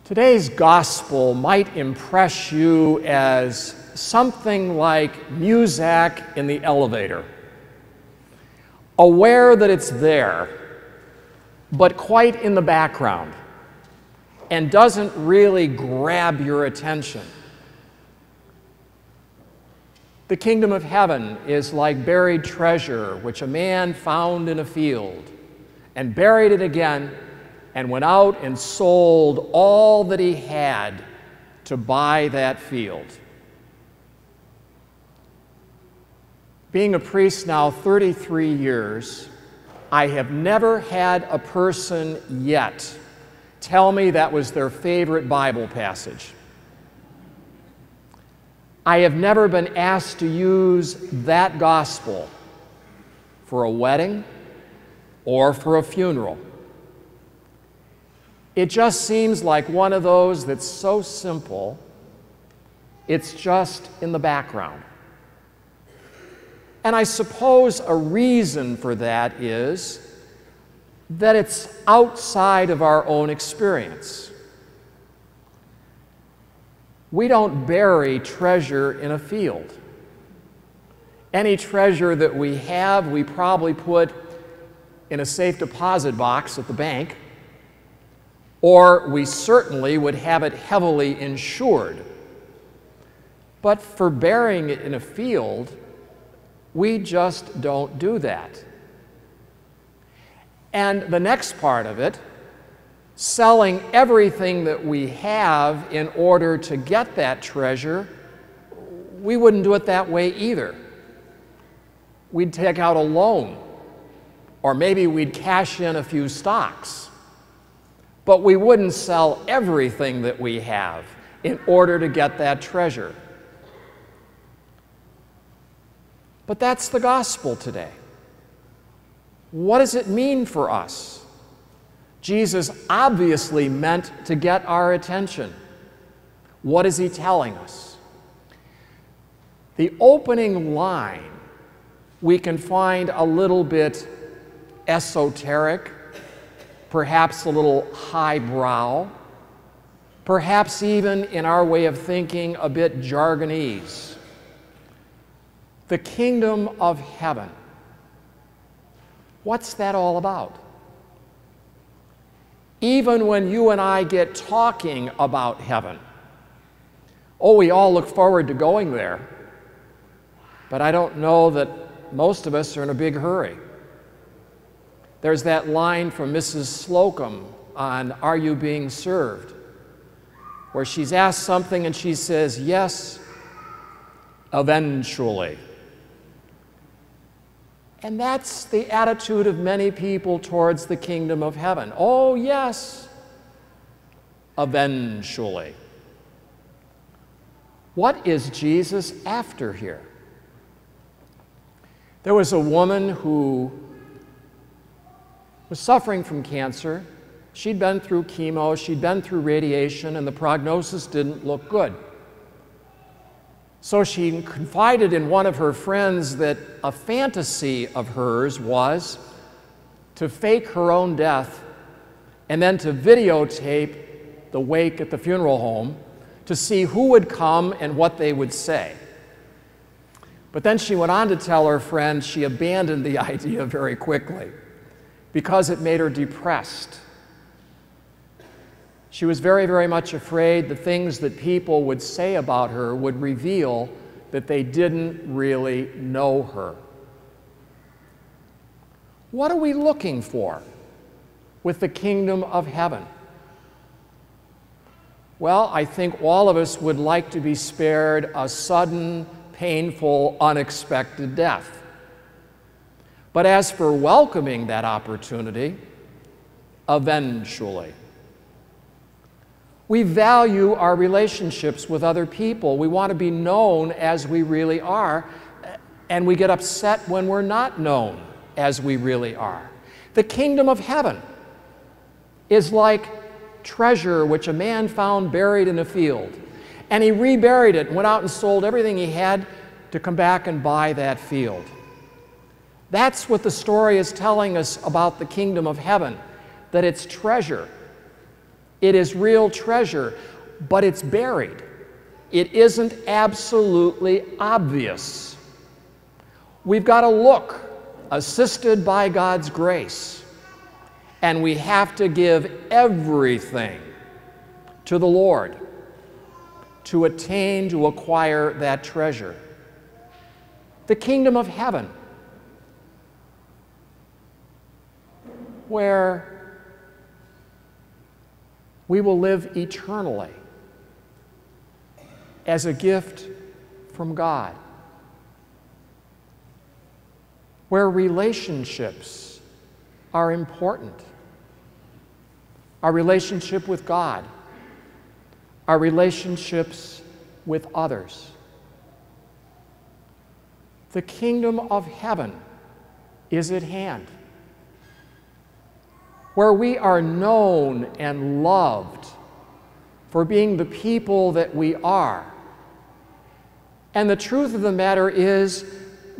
Today's gospel might impress you as something like music in the elevator, aware that it's there, but quite in the background, and doesn't really grab your attention. The kingdom of heaven is like buried treasure, which a man found in a field, and buried it again, and went out and sold all that he had to buy that field. Being a priest now 33 years, I have never had a person yet tell me that was their favorite Bible passage. I have never been asked to use that gospel for a wedding or for a funeral. It just seems like one of those that's so simple, it's just in the background. And I suppose a reason for that is that it's outside of our own experience. We don't bury treasure in a field. Any treasure that we have, we probably put in a safe deposit box at the bank, or we certainly would have it heavily insured. But for burying it in a field, we just don't do that. And the next part of it, selling everything that we have in order to get that treasure, we wouldn't do it that way either. We'd take out a loan, or maybe we'd cash in a few stocks. But we wouldn't sell everything that we have in order to get that treasure. But that's the gospel today. What does it mean for us? Jesus obviously meant to get our attention. What is he telling us? The opening line we can find a little bit esoteric, perhaps a little highbrow, perhaps even in our way of thinking a bit jargonese. The kingdom of heaven. What's that all about? Even when you and I get talking about heaven, oh, we all look forward to going there, but I don't know that most of us are in a big hurry. There's that line from Mrs. Slocum on Are You Being Served? Where she's asked something and she says, yes, eventually. And that's the attitude of many people towards the kingdom of heaven. Oh, yes, eventually. What is Jesus after here? There was a woman who was suffering from cancer. She'd been through chemo, she'd been through radiation, and the prognosis didn't look good. So she confided in one of her friends that a fantasy of hers was to fake her own death and then to videotape the wake at the funeral home to see who would come and what they would say. But then she went on to tell her friend she abandoned the idea very quickly because it made her depressed. She was very, very much afraid the things that people would say about her would reveal that they didn't really know her. What are we looking for with the kingdom of heaven? Well, I think all of us would like to be spared a sudden, painful, unexpected death. But as for welcoming that opportunity, eventually. We value our relationships with other people. We want to be known as we really are, and we get upset when we're not known as we really are. The kingdom of heaven is like treasure which a man found buried in a field, and he reburied it and went out and sold everything he had to come back and buy that field. That's what the story is telling us about the kingdom of heaven, that it's treasure. It is real treasure, but it's buried. It isn't absolutely obvious. We've got to look, assisted by God's grace, and we have to give everything to the Lord to attain, to acquire that treasure. The kingdom of heaven, where we will live eternally as a gift from God, where relationships are important. Our relationship with God, our relationships with others. The kingdom of heaven is at hand, where we are known and loved for being the people that we are. And the truth of the matter is,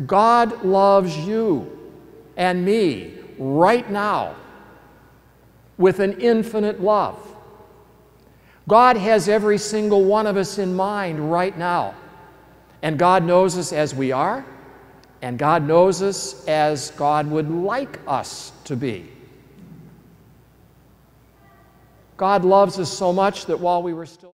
God loves you and me right now with an infinite love. God has every single one of us in mind right now. And God knows us as we are, and God knows us as God would like us to be. God loves us so much that while we were still